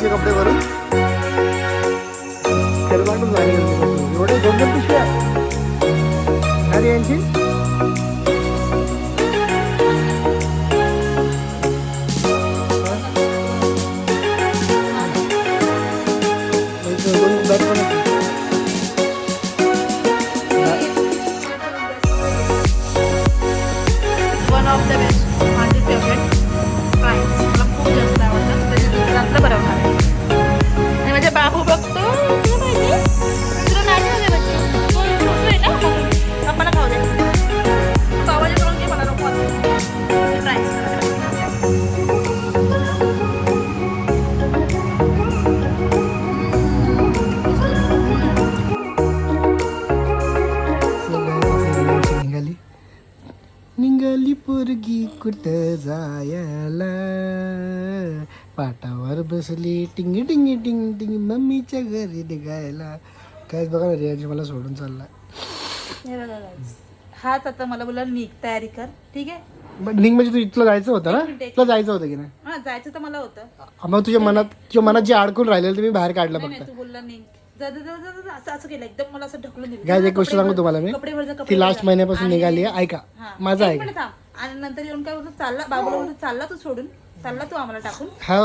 कपडे भरून एवढे 2-2 पिशव्या आणि यांची वन ऑफ द बेस्ट माझी फेवरेट प्राईस मला खूप जास्त आवडतं त्याच्या दुकानातलं बनवणार आहे आणि माझ्या बाबू बघतो तुला माहिती तुला नाही माहिती म्हणजे तो आहे ना बघू आम्हाला खाऊ दे पावाजी करून घे मला नको प्राईस निघाली पोरगी कुठं जायला पाटावर बसली टिंग टिंग टिंग टिंग मम्मीच्या घरी निघायला. काय बघा ना रियाजी मला सोडून चालला. हे बघा guys. हाच आता मला बोला निघ तयारी कर ठीक आहे निघ म्हणजे तू तुला जायचं होतं ना तुला जायचं होतं की नाही हा जायचं तर मला होतं मग तुझ्या मनात जे अडकून राहिलेलं ते मी बाहेर काढलं नाही फक्त. तू बोलला निघ जा जा जा जा जा, असं केलं एकदम मला असं ढकलून दिलं गायज एक गोष्ट सांगू तुम्हाला मी कपडे भर जा, कपडे ती भर लास्ट जा. महिन्यापासून आणि- निघाली आहे. ऐका हा. माझं एक ऐका मिनिट थांब. आणि नंतर येऊन काय बोलतो चालला बाबूला बोलतो चालला तू सोडून चालला तू आम्हाला टाकून हा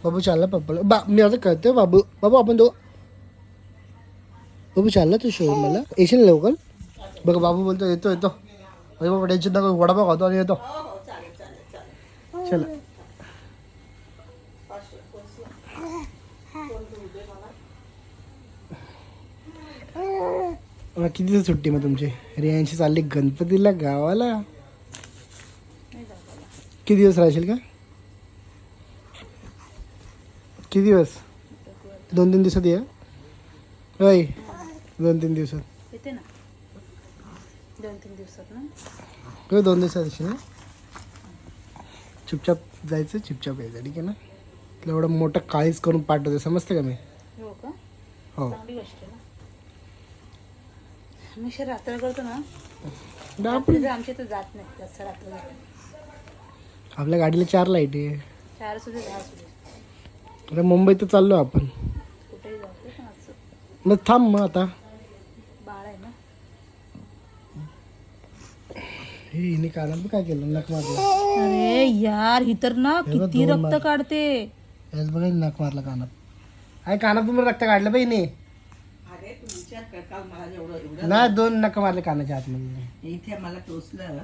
बाबू चालला पप्पाला मी असं करतोय बाबू आपण बाबू चालला तू शोरूम मला येशील ना लवकर. बघ बाबू बोलतो येतो अरे बाबा टेन्शन नका वडापाव खातो आणि येतो चला. किती दिवस सुट्टी मग तुमची रियांशी चालली गणपतीला गावाला किती दिवस राहशील का किती दिवस 2-3 दिवसात ये होय 2-3 दिवसात येते ना 2-3 दिवसात ना होय 2 दिवसात अशी ना चुपचाप जायचं चुपचाप यायचं ठीक आहे ना तुला एवढं मोठं काळीच करून पाठवते समजते का मी हो का हो चांगली गोष्ट आहे ना मी शे रात्र करतो ना आपण रात्री तर आमच्या इथं जात नाही जास्त रात्र जात आपल्या गाडीला 4 लाईट आहे 4 सुद्धा 10 सुद्धा अरे मुंबईत तर चाललो आपण कुठेही जातो पण असं मग थांब मग आता बाळ आहे ना हे हिने कानात काय केलं नक मारलं अरे यार ही तर ना हे बघ, किती 2 रक्त मार. काढते याच बघा नक मारलं कानात आहे कानात तुम्ही रक्त काढलं बाई हिने नाही 2 नक मारले कानाच्या आतमध्ये इथे मला टोचलं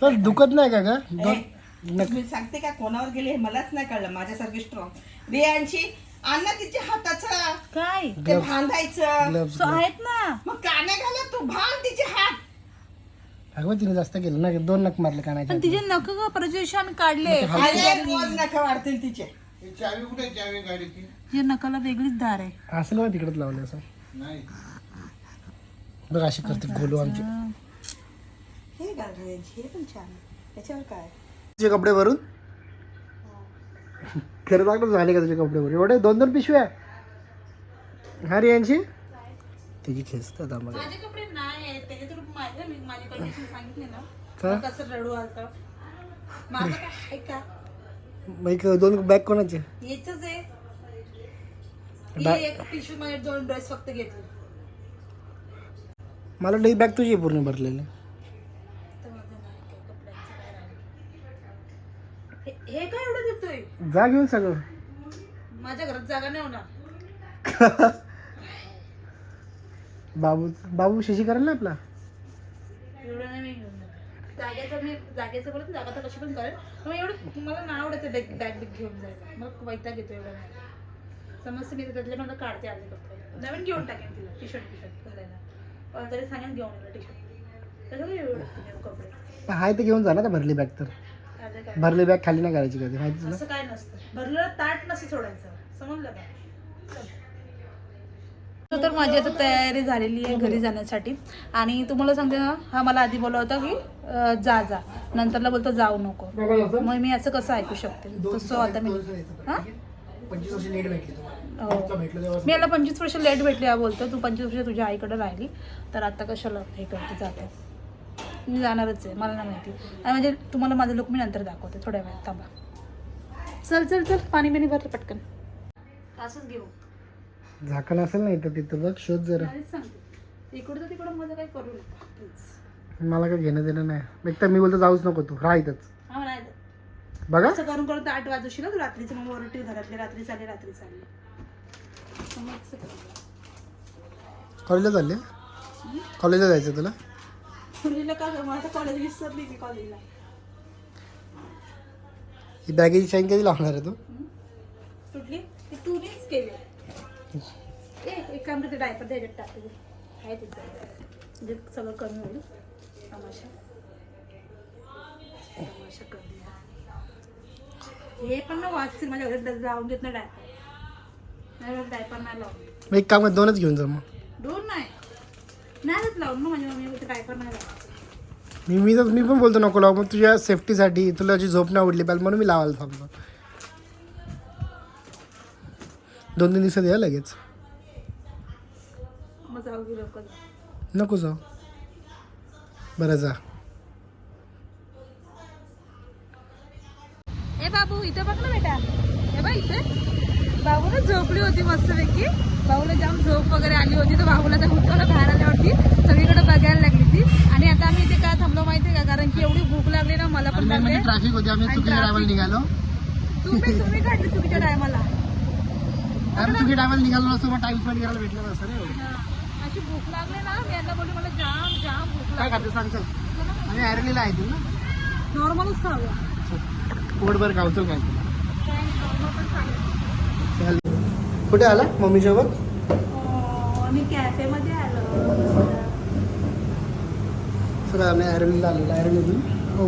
तर दुखत नाही का ग मी सांगते का कोणावर गेले हे मलाच नाही कळलं माझ्यासारखी स्ट्रॉंग रियांशी अन्न तिच्या हाताचं काय ते बांधायचं ग्लव्स सो आहेत ना मग काने घाला तू बांध तिचे हात अगं तिने जास्त केलं ना 2 नक मारले कानाच्या पण तिचे नख का परत दिवशी आम्ही काढले अरे रोज नखं वाढतील तिचे या नकाला वेगळीच धार आहे असं ना तिकडच लावलं असं बघ अशी करते गोलू आमचे हे घाल रियांशी हे पण छान आहे. त्याच्यावर काय तुझे कपडे भरून खरं सांगतो झाले का तुझे कपडे भरून एवढे 2-2 पिशव्या हा रे यांची तिची खेचतात आम्हाला माझे कपडे नाही आहेत त्याचे तर माझी कंडिशन सांगितली ना का? कसं रडू आलतं माझं काय आहे का मग 2 बॅग कोणाचे हेच आहे बॅग ही एक पिशवी मध्ये 2 ड्रेस फक्त घेतले मला नाही बॅग तुझी आहे पूर्ण भरलेली तर माझं नाही काही कपड्यांचं काय राहिलं. हे काय एवढं देतोय जा घेऊन सगळं माझ्या घरात जागा नाही होणार बाबू शिशी करेल ना आपला एवढं नाही मी घेऊन जाणार. जागेचं बोलत जागा तर कशी पण करेल पण एवढं मला नाही आवडतं बॅग घेऊन जायला मग वैताग घेतो एवढं नाही समजतं मी त्यातले मला काढते आले कपडे नवीन घेऊन टाकेन तिला टी शर्ट घालायला पण तरी सांगेन घेऊन येणार टी शर्ट त्याच्यामुळे एवढं कपडे हाय ते घेऊन जा ना भरली बॅग तर अर्धे काय भरली बॅग खाली नाही करायची कधी माहिती तुला असं काय नसतं भरलेलं ताट नसं सोडायचं समजलं का तर माझी आता तयारी झालेली आहे घरी जाण्यासाठी आणि तुम्हाला सांगते ना हा मला आधी बोलला होता की जा नंतरला बोलतो जाऊ नको मग मी असं कसं ऐकू शकते तसं आता मी हां 25 वर्ष लेट भेटली तुम्हाला हो भेटलं तेव्हा मी याला 25 वर्ष लेट भेटली हा बोलतो तू 25 वर्ष तुझ्या आईकडे राहिली तर आता कशाला हे करते जाते मी जाणारच आहे मला नाही माहिती आणि म्हणजे तुम्हाला माझं लुक मी नंतर दाखवते थोड्या वेळात थांबा चल चल चल पाणी बिणी भरलं पटकन असंच घेऊ. झाकण असेल ना इथं तिथं बघ, शोध जरा. आधीच सांगते इकडचं तिकडं माझं काही करू नका प्लीज. मला काय घेणं देणं नाही. एक तर मी बोलतो जाऊच नको तू, राह इथंच. हा नाही बघा असं करून करून तर 8 वाजूशी ना तू रात्रीचं मग ओरडतील घरातले, रात्री चालले समजतं का? कॉलेजला चालले? कॉलेजला जायचं तुला? मुलीला का गं? मला कॉलेज विसरली मी कॉलेजला. ही बॅगेची शाईन कधी लावणार आहे तू? कुठली ती तूनेच केली. एक काम करते, डायपर द्यायच्यात टाकते आहे तिचं, म्हणजे सगळं कमी होईल. तमाशा तमाशा कमी. हे पण ना वाचतील माझ्या घरी लावून देत ना डायपर. डायपर नाही लावून. एक काम कर, 2च घेऊन जा मग. 2 नाही देत लावून. मग माझ्या मम्मी बोलते डायपर नाही लावून. मी पण बोलतो नको लाव, मग तुझ्या सेफ्टीसाठी, तुला जी झोप नाही उडली पाहिजे म्हणून मी लावायला थांबतो. 2-3 दिवसात या लगेच. मग जाऊ की लवकर. नको जाऊ. बरं जा. ए बाबू इथे बघ ना बेटा. हे बघ इथे बाबूला झोपली होती मस्तपैकी. बाबूला जाम झोप वगैरे आली होती, तर बाबूला त्या उठवलं बाहेर आल्यावरती सगळीकडे बघायला लागली ती. आणि आता आम्ही इथे काय थांबलो माहितीये का? कारण की एवढी भूक लागली ना मला पण लागली. ट्रॅफिक होती, आम्ही चुकीच्या टायमाला निघालो. तुम्ही काढली चुकीच्या टायमाला. आम्ही चुकीच्या टायमाला निघालो असतो, मग टाइम स्पेंड करायला भेटलं नसतं रे. अशी भूक लागली ना, मी यांना बोलली मला जाम भूक काय लागली. खाते सांग चल. आणि आयरलीला आहे तू ना, नॉर्मलच खावं. पोटभर खावतो काय. नॉर्मल पण चालेल. कुठे आला मम्मी सोबत? आम्ही कॅफेमध्ये आलो. सर आम्ही आयरलीला आलेलो. आयरलीतून हो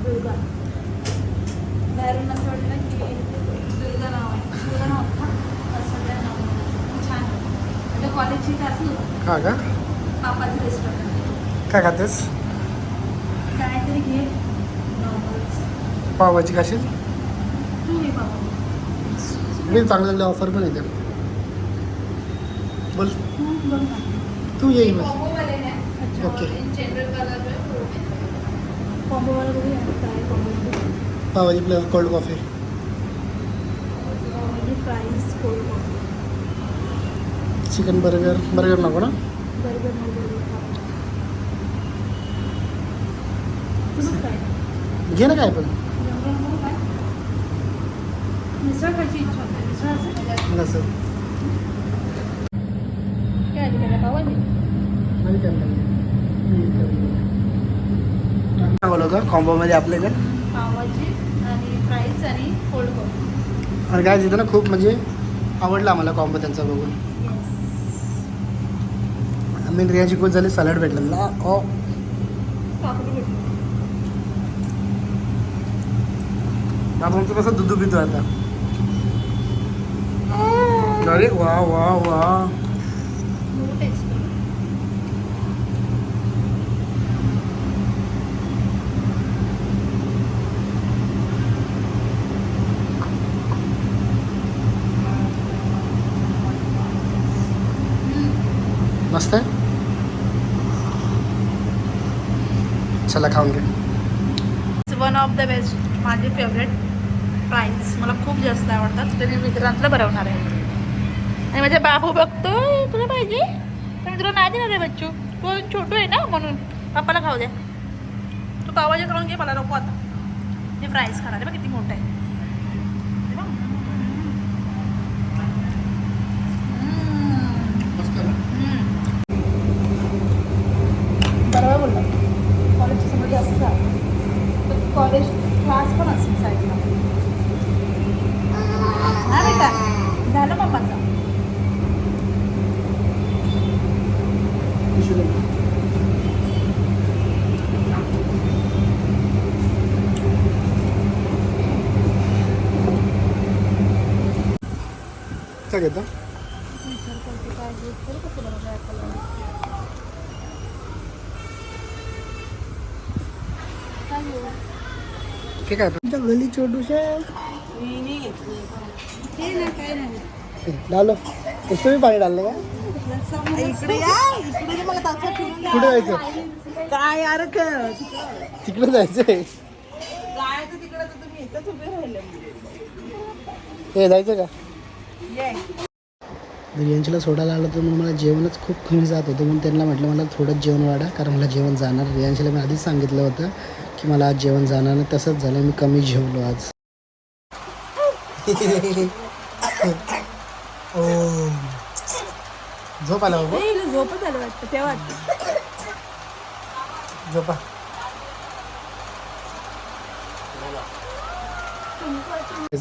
दुर्गा बाहेरून असं वाटलं की दुर्गा नाव आहे. दुर्गा नाव असं त्या नाव छान आहे. कॉलेजची क्लास नव्हतं. हा का? पापाचं रेस्टॉरंट. काय खातेस? काहीतरी घे नॉर्मल्स. पावभाजी खाशील? तू घे पापा. मी चांगले चांगले ऑफर पण येते. बोल बघ ना. तू येईल बस. अच्छा ओके. कॉम्बोवाला बघूया काय combo. Pav bhaji plus cold coffee. Fries cold coffee. Chicken burger नको ना? बर्गर तुझं काय घे ना काय पण. मिसळ खायची इच्छा होते. मिसळ असेल नसेल काय आधी काय पावाजी. बोलव का कॉम्बोमध्ये आपल्याकडे. पावाजी आणि फ्राईज आणि कोल्ड कॉफी. आणि काय तिथं ना खूप म्हणजे आवडला आम्हाला कॉम्बो त्यांचा बघून. आम्ही रियाची खूप झाली सॅलड भेटलं मला. ओ काकडी भेटली. बाबा आमचं कसं दूध पितो आता. अरे वा वा वा. टेस्ट मस्त आहे. चला खाऊन घे. One of the best. माझे फेवरेट फ्राईज मला खूप जास्त आवडतात. ते मी मित्रांतलं बनवणार आहे. आणि माझा बाबू बघतोय तुला पाहिजे पण तुला नाही देणार आहे बच्चू. तू छोटू आहे ना म्हणून. पप्पाला खाऊ द्या. तू पावाजी खाऊन घे. मला नको आता. मी फ्राईज खाणार आहे. बघ किती मोठं आहे. बरोबर बोलला. कॉलेजच्या समोर जास्त झालं. कॉलेज क्लास पण असेल साईडला. हा बेटा झालं पप्पाचा. काय घेतो? विचार करते काय घेऊ. करू कसं बनवलं आपल्याला. काय घेऊ. काय गली छोटूशा ते नाही काय नाही. डालो. उसमें भी पाणी डालने का? इकडे या. इकडे मला तासा फिरून कुठे जायचं? काय यार तिकडे जायचंय. काय तर तिकडे तर तुम्ही इथंच उभे राहिले. हे जायचं का? ये रियांशीला सोडायला आलं तर म्हणून मला जेवणच खूप कमी जात होतं, म्हणून त्यांना म्हटलं मला थोडंच जेवण वाढा, कारण मला जेवण जाणार. रियांशीला मी आधीच सांगितलं होतं की मला आज जेवण जाणार नाही, तसंच झालं, मी कमी जेवलो आज. ओ झोप आला बाबा, झोपच आलं वाटतं तेव्हा. झोपा.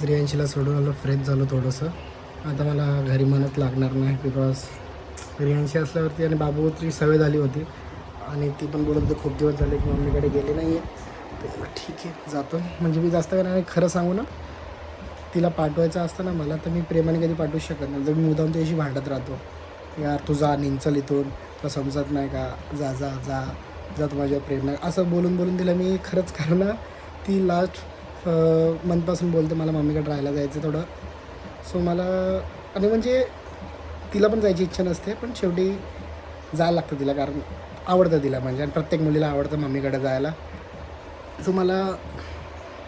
रियांशीला सोडून आलो, फ्रेश झालो थोडंसं. आता मला घरी म्हणत लागणार नाही, बिकॉज रियांशी असल्यावरती आणि बाबूची सवय झाली होती, आणि ती पण बोलत होती खूप दिवस झाले की मम्मीकडे गेली नाही आहे. तर ठीक आहे जातो. म्हणजे मी जास्त काय खरं सांगू ना, तिला पाठवायचं असतं ना मला, तर मी प्रेमाने कधी पाठवूच शकत नाही. तर मी मुद्दाम त्याशी भांडत राहतो, यार तू जा, निंचल इथून, तुला समजत नाही का, जा जा जा जा, तू माझ्या प्रेम नाही, असं बोलून बोलून तिला मी खरंच, कारण ती लास्ट मंथपासून बोलते मला मम्मीकडे राहायला जायचं थोडं. सो मला, आणि म्हणजे तिला पण जायची इच्छा नसते, पण शेवटी जायला लागतं तिला, कारण आवडतं तिला, म्हणजे आणि प्रत्येक मुलीला आवडतं मम्मीकडे जायला. सो मला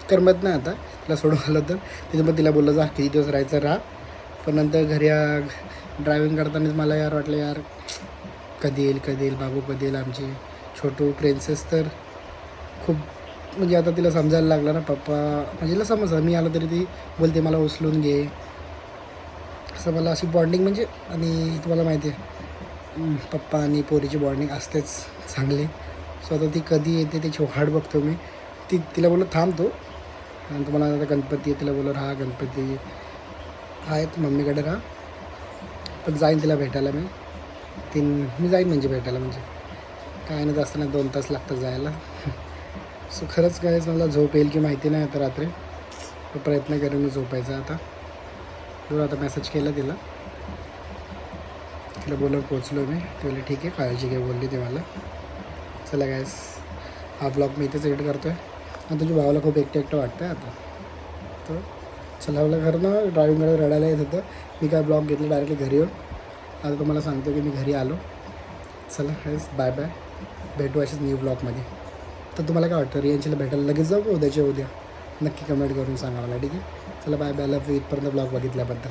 करमत नाही आता तिला सोडून आलं तर. त्याच्यामुळे तिला बोललं जा, किती दिवस राहायचं राहा. पण नंतर घरी ड्रायव्हिंग करतानाच मला यार वाटलं, यार कधी येईल बाबू, कधी येईल आमची छोटू प्रिन्सेस. तर खूप म्हणजे आता तिला समजायला लागलं ना, पप्पा म्हणजे तिला समजलं, मी आलं तरी ती बोलते मला उचलून घे, असं मला अशी बॉन्डिंग म्हणजे. आणि तुम्हाला माहिती आहे पप्पा आणि पोरीची बॉन्डिंग असतेच चांगली. सो आता ती कधी येते त्याची वाट बघतो मी. तिला बोललो थांबतो, आणि तुम्हाला आता गणपती आहे, तिला बोललो राहा, गणपती आहेत मम्मीकडे राहा, पण जाईन तिला भेटायला मी जाईन म्हणजे भेटायला, म्हणजे काय नाही, जास्त नाही 2 तास लागतात जायला. सो खरंच काय मला झोप येईल की माहिती नाही आता रात्री, प्रयत्न करेन मी झोपायचा. आता बरं, आता मेसेज केला तिला बोलून पोचलो मी. ती बोलली ठीक आहे, काळजी घे बोलली ती मला. चला गायस, हा ब्लॉग मी इथेच एडिट करतो आहे. आणि तुझ्या भावाला खूप एकटं वाटतं आहे आता, तर चला आपल्या घरनं ड्रायव्हिंगकडे रडायला येत होतं. मी काय ब्लॉग घेतलं डायरेक्टली घरी येऊन. आता तुम्हाला सांगतो की मी घरी आलो. चला गायस, बाय बाय, भेटू अशीच न्यू ब्लॉगमध्ये. तर तुम्हाला काय वाटतं, रियांशीला भेटायला लगेच जाऊ का उद्या नक्की कमेंट करून सांगा मला, ठीक आहे. चला बाय बाय, लव्ह यू इथपर्यंत ब्लॉग बघितल्याबद्दल.